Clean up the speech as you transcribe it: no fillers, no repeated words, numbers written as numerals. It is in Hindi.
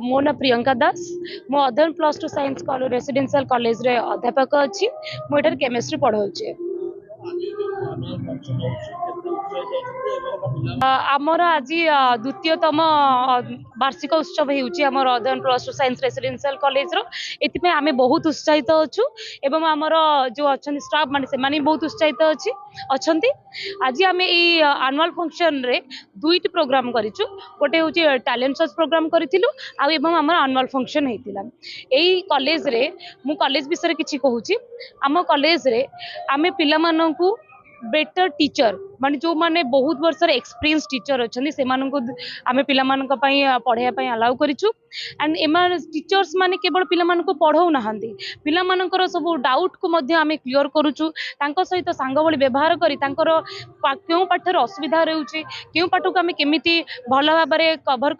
मो ना प्रियंका दास। मो अध्ययन +2 साइंस रेसिडेंशियल कॉलेज रे अध्यापक अच्छी। मुझे केमिस्ट्री पढ़ाऊे। आमर आज द्वितीयतम वार्षिक उत्सव होमर अध्ययन +2 साइंस रेसिडेंशियल कॉलेज रो आम बहुत उत्साहित अच्छु एवं आमर जो अच्छा स्टाफ माने बहुत उत्साहित अच्छा। आज आम एनुअल फंक्शन रे दुईट प्रोग्राम करूँ। गोटे हूँ टैलेंट सर्च प्रोग्राम करूँ आम एनुअल फंक्शन होता यही कॉलेज रे मु कॉलेज विषय किसी कहूँ। आम कॉलेज रे आम पिला माननकु बेटर टीचर माने जो माने बहुत वर्ष एक्सपीरियंस टीचर अच्छा से आम पिला पढ़ाई अलाउ करूँ। एंड एम टीचर्स माने केवल पिला पढ़ाऊ ना पिला सब डाउट को आम क्लीयर करुचु सहित सांग भली व्यवहार करी क्यों पाठर असुविधा रोचे क्यों पाठ को आम केमी भल भाव कवर